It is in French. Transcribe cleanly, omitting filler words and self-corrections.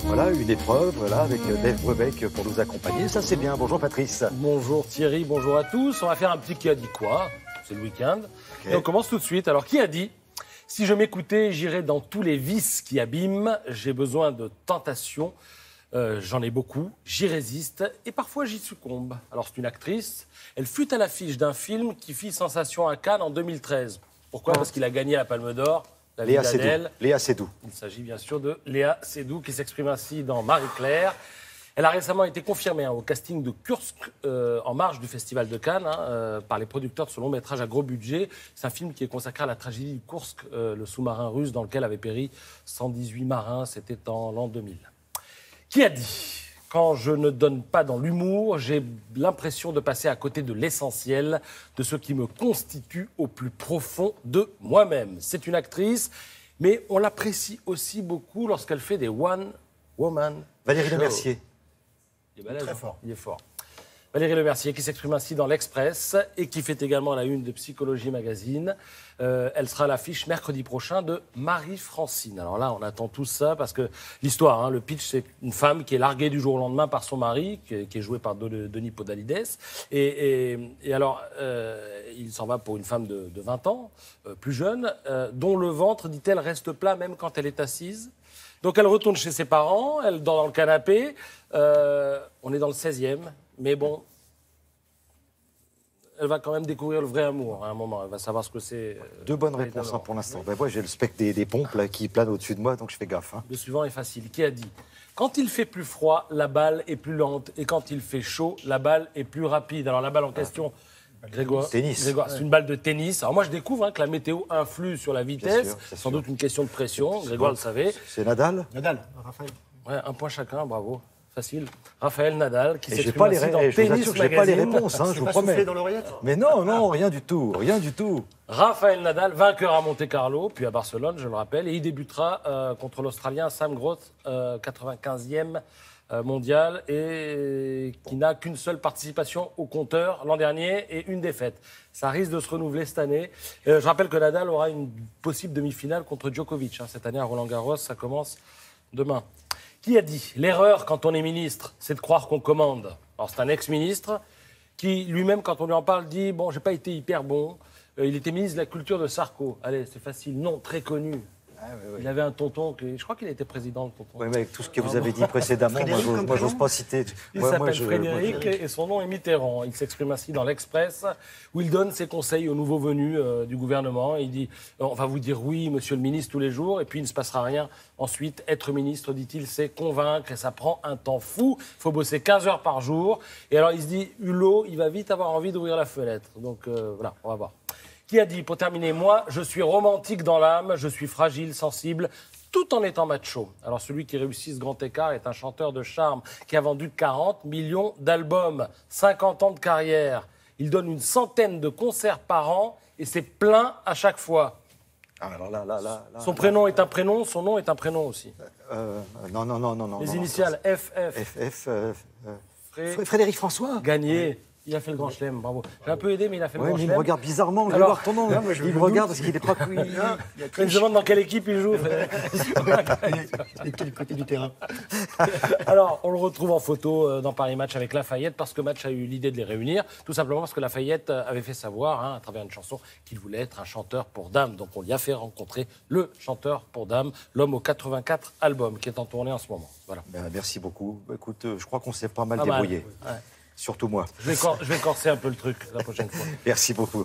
Voilà, une épreuve, voilà, avec Dave Brebeck pour nous accompagner. Ça, c'est bien. Bonjour, Patrice. Bonjour Thierry, bonjour à tous. On va faire un petit qui a dit quoi. C'est le week-end. Okay. Et on commence tout de suite. Alors, qui a dit « Si je m'écoutais, j'irais dans tous les vices qui abîment. J'ai besoin de tentations. J'en ai beaucoup. J'y résiste. Et parfois, j'y succombe. » Alors, c'est une actrice. Elle fut à l'affiche d'un film qui fit sensation à Cannes en 2013. Pourquoi ? Parce qu'il a gagné la Palme d'Or. Léa Seydoux. Léa Seydoux. Il s'agit bien sûr de Léa Seydoux qui s'exprime ainsi dans Marie-Claire. Elle a récemment été confirmée au casting de Kursk en marge du Festival de Cannes par les producteurs de ce long métrage à gros budget. C'est un film qui est consacré à la tragédie du Kursk, le sous-marin russe dans lequel avaient péri 118 marins. C'était en l'an 2000. Qui a dit ? Quand je ne donne pas dans l'humour, j'ai l'impression de passer à côté de l'essentiel, de ce qui me constitue au plus profond de moi-même. C'est une actrice, mais on l'apprécie aussi beaucoup lorsqu'elle fait des one-woman Valérie Lemercier. Il est balèze, très fort. Il est fort. Valérie Lemercier qui s'exprime ainsi dans l'Express et qui fait également la une de Psychologie Magazine. Elle sera à l'affiche mercredi prochain de Marie-Francine. Alors là, on attend tout ça parce que l'histoire, le pitch, c'est une femme qui est larguée du jour au lendemain par son mari, qui est joué par Denis Podalides. Et alors, il s'en va pour une femme de 20 ans, plus jeune, dont le ventre, dit-elle, reste plat même quand elle est assise. Donc elle retourne chez ses parents, elle dort dans le canapé. On est dans le 16e. Mais bon, elle va quand même découvrir le vrai amour à un moment. Elle va savoir ce que c'est. Deux bonnes réponses pour l'instant. Ben, moi, j'ai le spectre des pompes là, qui planent au-dessus de moi, donc je fais gaffe. Le suivant est facile. Qui a dit ? Quand il fait plus froid, la balle est plus lente. Et quand il fait chaud, la balle est plus rapide. Alors la balle en question, Grégoire, tennis. Grégoire, c'est une balle de tennis. Alors moi, je découvre que la météo influe sur la vitesse. C'est sans doute une question de pression. Grégoire le savait. C'est Nadal ? Nadal, Raphaël. Ouais, un point chacun, bravo. Facile. Raphaël Nadal, qui s'exprime pas les ainsi dans je Tennis vous assure que j'ai pas les réponses, je vous promets. Dans l'oreillette. Mais non, rien du tout, rien du tout. Raphaël Nadal, vainqueur à Monte-Carlo, puis à Barcelone, je le rappelle, et il débutera contre l'Australien Sam Groth, 95e mondial, et qui n'a qu'une seule participation au compteur l'an dernier et une défaite. Ça risque de se renouveler cette année. Je rappelle que Nadal aura une possible demi-finale contre Djokovic. Cette année à Roland-Garros, ça commence demain. Qui a dit ? L'erreur, quand on est ministre, c'est de croire qu'on commande. Alors, c'est un ex-ministre qui, lui-même, quand on lui en parle, dit « Bon, j'ai pas été hyper bon. Il était ministre de la Culture de Sarko. » Allez, c'est facile. Non, très connu. Il avait un tonton, je crois qu'il était président, le tonton. Oui, mais avec tout ce que vous avez dit précédemment, moi, j'ose pas citer. Il s'appelle Frédéric et son nom est Mitterrand. Il s'exprime ainsi dans l'Express, où il donne ses conseils aux nouveaux venus du gouvernement. Il dit « On va vous dire oui, monsieur le ministre, tous les jours, et puis il ne se passera rien. Ensuite, être ministre, dit-il, c'est convaincre, et ça prend un temps fou. Il faut bosser 15 heures par jour. » Et alors, il se dit « Hulot, il va vite avoir envie d'ouvrir la fenêtre. » Donc, voilà, on va voir. Qui a dit, pour terminer, moi, je suis romantique dans l'âme, je suis fragile, sensible, tout en étant macho. Alors, celui qui réussit ce grand écart est un chanteur de charme qui a vendu 40 millions d'albums, 50 ans de carrière. Il donne une centaine de concerts par an et c'est plein à chaque fois. Alors son prénom est un prénom, son nom est un prénom aussi. Non. Les initiales FF. Frédéric François. Gagné. Il a fait le grand chelem, bravo. J'ai un peu aidé, mais il a fait le grand chelem. Il me regarde bizarrement, je vais voir ton nom. Il me regarde parce qu'il est pas couillu. Il me demande dans quelle équipe il joue. Et quel côté du terrain. Alors, on le retrouve en photo dans Paris Match avec Lafayette, parce que Match a eu l'idée de les réunir, tout simplement parce que Lafayette avait fait savoir, à travers une chanson, qu'il voulait être un chanteur pour dames. Donc on lui a fait rencontrer le chanteur pour dames, l'homme aux 84 albums, qui est en tournée en ce moment. Voilà. Merci beaucoup. Écoute, je crois qu'on s'est pas mal débrouillé. Ouais. Surtout moi. Je vais corser un peu le truc la prochaine fois. Merci beaucoup.